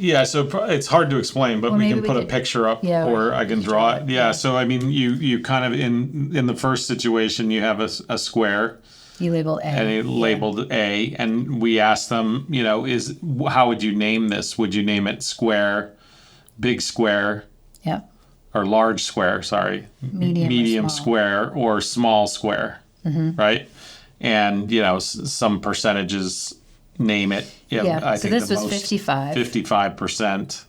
Yeah, so it's hard to explain, but we can put a picture up, or I can draw it. Yeah, so I mean, you kind of, in the first situation, you have a square. You labeled A. And it labeled A, and we asked them, how would you name this? Would you name it square, big square, or large square, sorry, medium square, or small square, right? And, some percentages name it. I so this was 55. 55%.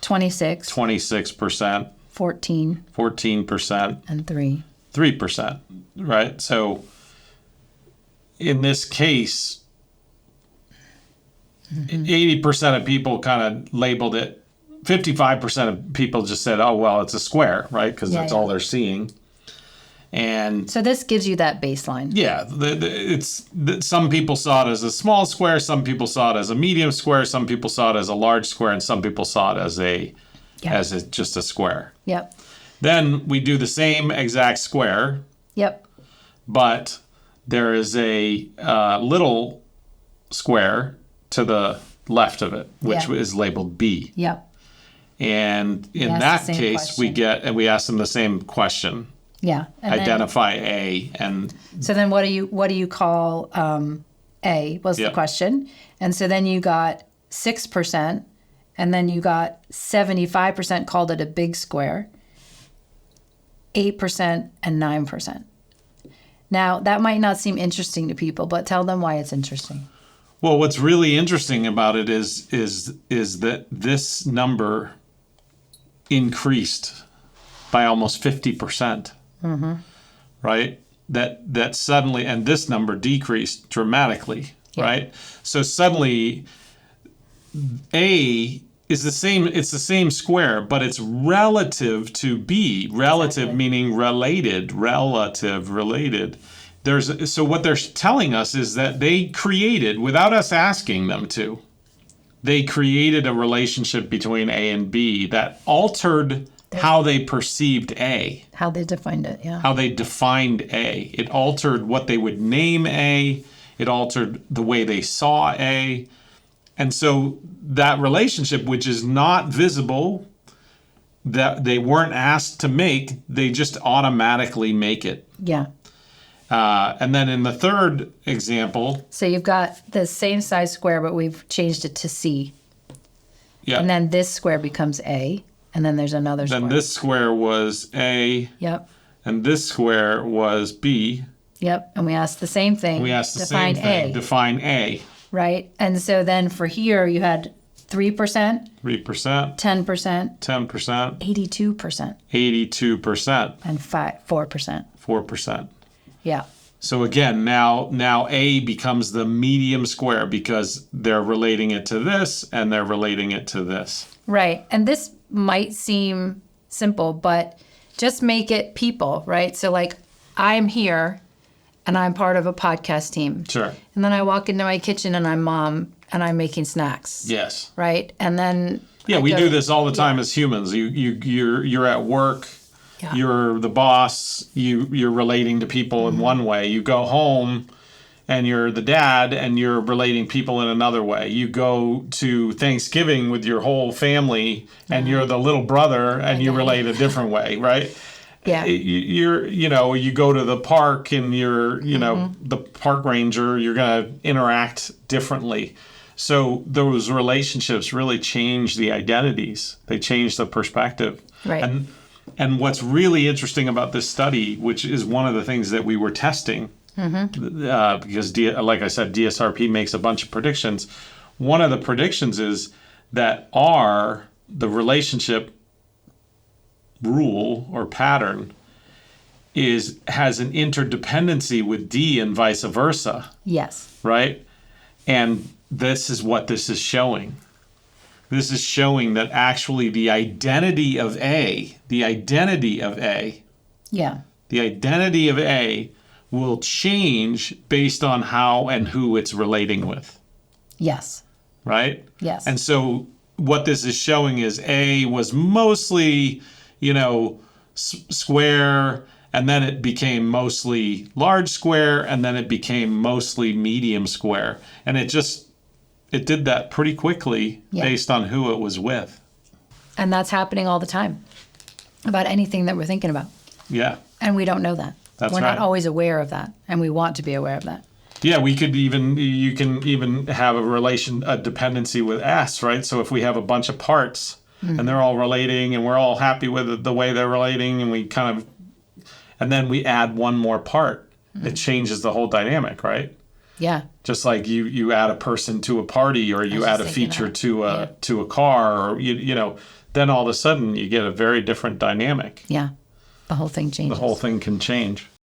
26. 26%. 14. 14%. And 3. 3%, right? So in this case, 80% of people kind of labeled it. 55% of people just said, oh, well, it's a square, right? Because that's all they're seeing. And so this gives you that baseline. Yeah. Some people saw it as a small square. Some people saw it as a medium square. Some people saw it as a large square. And some people saw it as just a square. Yep. Then we do the same exact square. Yep. But there is a little square to the left of it, which is labeled B. Yep. And in that case, we ask them the same question. Yeah. Identify A. And so then what do you call A was the question. And so then you got 6%, and then you got 75% called it a big square, 8% and 9%. Now, that might not seem interesting to people, but tell them why it's interesting. Well, what's really interesting about it is that this number increased by almost 50%. Mm-hmm. Right? That suddenly, and this number decreased dramatically, right? So suddenly, A is the same. It's the same square, but it's relative to B. Relative meaning related. Related. So what they're telling us is that they created, without us asking them to, they created a relationship between A and B that altered how they perceived A. How they defined it, How they defined A. It altered what they would name A. It altered the way they saw A. And so that relationship, which is not visible, that they weren't asked to make, they just automatically make it. Yeah. And then in the third example... So you've got the same size square, but we've changed it to C. Yeah. And then this square becomes A. And then there's another square. Then this square was A. Yep. And this square was B. Yep. And we asked the same thing. Define A. Right. And so then for here, you had 3%. 3%. 10%. 10%. 82%. 82%. And 4%. 4%. Yeah. So again, now A becomes the medium square because they're relating it to this and they're relating it to this. Right. And this might seem simple, but just make it people, right? So like I'm here and I'm part of a podcast team. Sure. And then I walk into my kitchen and I'm mom and I'm making snacks. Yes. Right. And then we do this all the time as humans. You're at work. Yeah. You're the boss. You're relating to people in one way. You go home and you're the dad and you're relating people in another way. You go to Thanksgiving with your whole family and you're the little brother and you relate a different way, right? Yeah. You go to the park and you're, the park ranger, you're going to interact differently. So those relationships really change the identities. They change the perspective. Right. And what's really interesting about this study, which is one of the things that we were testing, because, like I said, DSRP makes a bunch of predictions. One of the predictions is that R, the relationship rule or pattern, has an interdependency with D and vice versa. Yes. Right? And this is what this is showing. This is showing that actually the identity of A will change based on how and who it's relating with. Yes. Right? Yes. And so what this is showing is A was mostly, square, and then it became mostly large square, and then it became mostly medium square. And it just it did that pretty quickly based on who it was with. And that's happening all the time about anything that we're thinking about. Yeah. And we don't know that. We're right. not always aware of that, and we want to be aware of that. Yeah, you can even have a dependency with S, right? So if we have a bunch of parts and they're all relating and we're all happy with the way they're relating, and then we add one more part, it changes the whole dynamic, right? Yeah. Just like you add a person to a party, or you add a feature to a car, or then all of a sudden you get a very different dynamic. Yeah. The whole thing changes. The whole thing can change.